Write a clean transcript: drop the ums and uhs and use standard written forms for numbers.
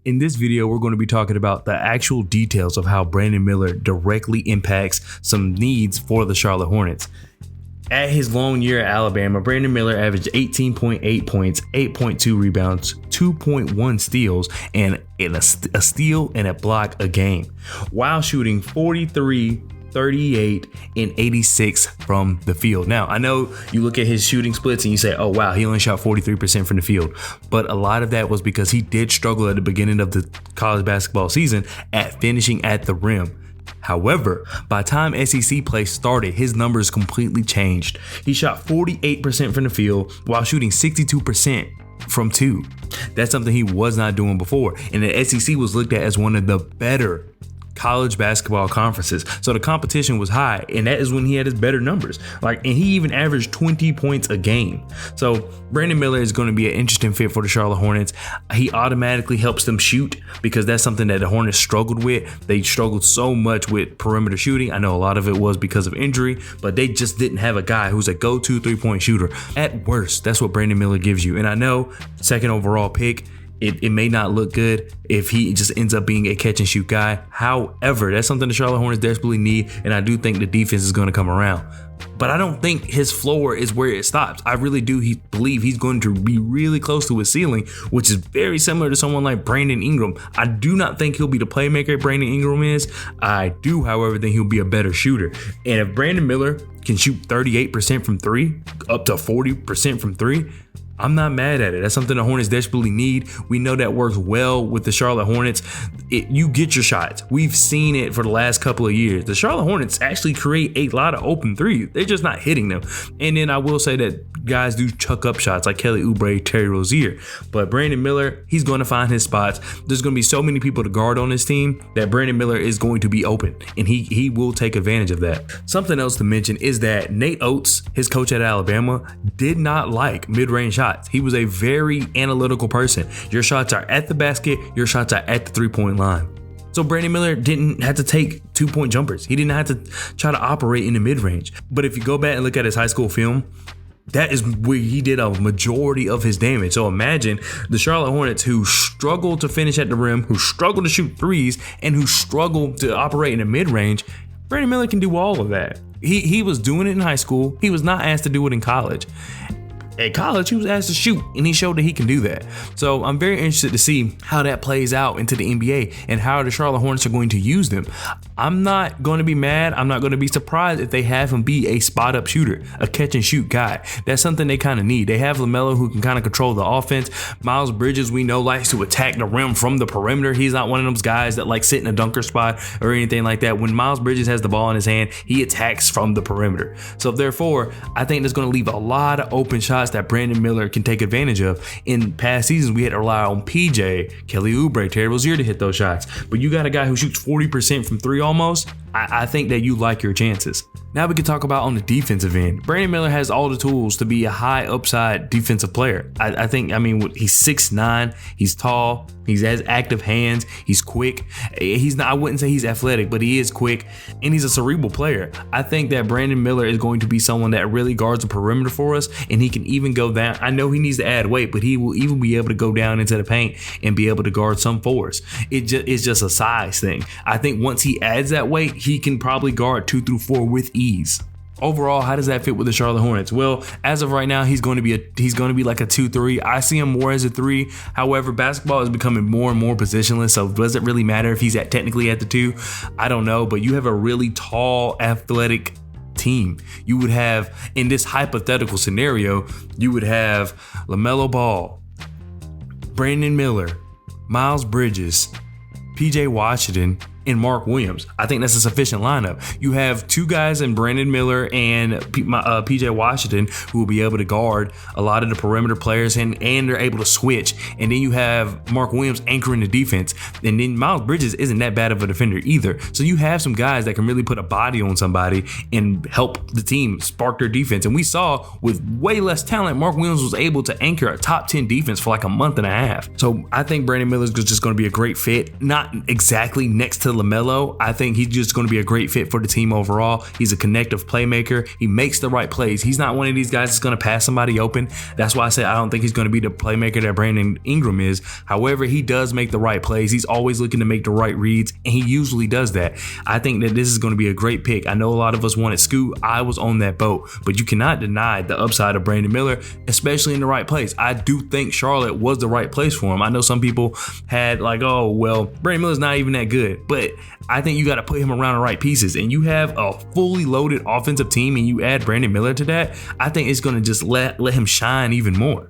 In this video, we're going to be talking about the actual details of how Brandon Miller directly impacts some needs for the Charlotte Hornets. At his long year at Alabama, Brandon Miller averaged 18.8 points, 8.2 rebounds, 2.1 steals, and a steal and a block a game, while shooting 43, 38, and 86 from the field. Now, I know you look at his shooting splits and you say, oh wow, he only shot 43% from the field. But a lot of that was because he did struggle at the beginning of the college basketball season at finishing at the rim. However, by the time SEC play started, his numbers completely changed. He shot 48% from the field while shooting 62% from two. That's something he was not doing before. And the SEC was looked at as one of the better college basketball conferences. So the competition was high, and that is when he had his better numbers. And he even averaged 20 points a game. So Brandon Miller is going to be an interesting fit for the Charlotte Hornets. He automatically helps them shoot because that's something that the Hornets struggled with. They struggled so much with perimeter shooting. I know a lot of it was because of injury, but they just didn't have a guy who's a go-to three-point shooter. At worst, that's what Brandon Miller gives you. And I know second overall pick, it may not look good if he just ends up being a catch and shoot guy. However, that's something the Charlotte Hornets desperately need, and I do think the defense is going to come around. But I don't think his floor is where it stops. I really do believe he's going to be really close to his ceiling, which is very similar to someone like Brandon Ingram. I do not think he'll be the playmaker Brandon Ingram is. I do, however, think he'll be a better shooter. And if Brandon Miller can shoot 38% from three, up to 40% from three, I'm not mad at it. That's something the Hornets desperately need. We know that works well with the Charlotte Hornets. You get your shots. We've seen it for the last couple of years. The Charlotte Hornets actually create a lot of open threes. They're just not hitting them. And then I will say that guys do chuck up shots like Kelly Oubre, Terry Rozier. But Brandon Miller, he's going to find his spots. There's going to be so many people to guard on this team that Brandon Miller is going to be open. And he will take advantage of that. Something else to mention is that Nate Oates, his coach at Alabama, did not like mid-range shots. He was a very analytical person. Your shots are at the basket. Your shots are at the three-point line. So Brandon Miller didn't have to take two-point jumpers. He didn't have to try to operate in the mid-range. But if you go back and look at his high school film, that is where he did a majority of his damage. So imagine the Charlotte Hornets, who struggle to finish at the rim, who struggle to shoot threes, and who struggle to operate in the mid-range. Brandon Miller can do all of that. He was doing it in high school. He was not asked to do it in college. At college, he was asked to shoot, and he showed that he can do that. So I'm very interested to see how that plays out into the NBA and how the Charlotte Hornets are going to use them. I'm not going to be mad. I'm not going to be surprised if they have him be a spot-up shooter, a catch-and-shoot guy. That's something they kind of need. They have LaMelo, who can kind of control the offense. Miles Bridges, we know, likes to attack the rim from the perimeter. He's not one of those guys that like sit in a dunker spot or anything like that. When Miles Bridges has the ball in his hand, he attacks from the perimeter. So therefore, I think that's going to leave a lot of open shots that Brandon Miller can take advantage of. In past seasons, we had to rely on PJ, Kelly Oubre, Terry Rozier to hit those shots. But you got a guy who shoots 40% from three almost. I think that you like your chances. Now we can talk about on the defensive end. Brandon Miller has all the tools to be a high upside defensive player. I think he's 6'9", he's tall, he has active hands, he's quick. I wouldn't say he's athletic, but he is quick, and he's a cerebral player. I think that Brandon Miller is going to be someone that really guards the perimeter for us, and he can even go down. I know he needs to add weight, but he will even be able to go down into the paint and be able to guard some fours. It's just a size thing. I think once he adds that weight, he can probably guard 2 through 4 with ease. Overall, how does that fit with the Charlotte Hornets? Well, as of right now, he's going to be like a 2-3. I see him more as a 3. However, basketball is becoming more and more positionless, so does it really matter if he's technically at the 2? I don't know, but you have a really tall, athletic team. You would have, in this hypothetical scenario, you would have LaMelo Ball, Brandon Miller, Miles Bridges, PJ Washington, and Mark Williams. I think that's a sufficient lineup. You have two guys in Brandon Miller and PJ Washington who will be able to guard a lot of the perimeter players, and they're able to switch. And then you have Mark Williams anchoring the defense. And then Miles Bridges isn't that bad of a defender either. So you have some guys that can really put a body on somebody and help the team spark their defense. And we saw with way less talent, Mark Williams was able to anchor a top 10 defense for like a month and a half. So I think Brandon Miller is just going to be a great fit. Not exactly next to to LaMelo, I think he's just going to be a great fit for the team overall. He's a connective playmaker. He makes the right plays. He's not one of these guys that's going to pass somebody open. That's why I said I don't think he's going to be the playmaker that Brandon Ingram is. However, he does make the right plays. He's always looking to make the right reads, and he usually does that. I think that this is going to be a great pick. I know a lot of us wanted Scoot. I was on that boat, but you cannot deny the upside of Brandon Miller, especially in the right place. I do think Charlotte was the right place for him. I know some people had like, oh, well, Brandon Miller's not even that good, but I think you got to put him around the right pieces, and you have a fully loaded offensive team and you add Brandon Miller to that. I think it's going to just let him shine even more.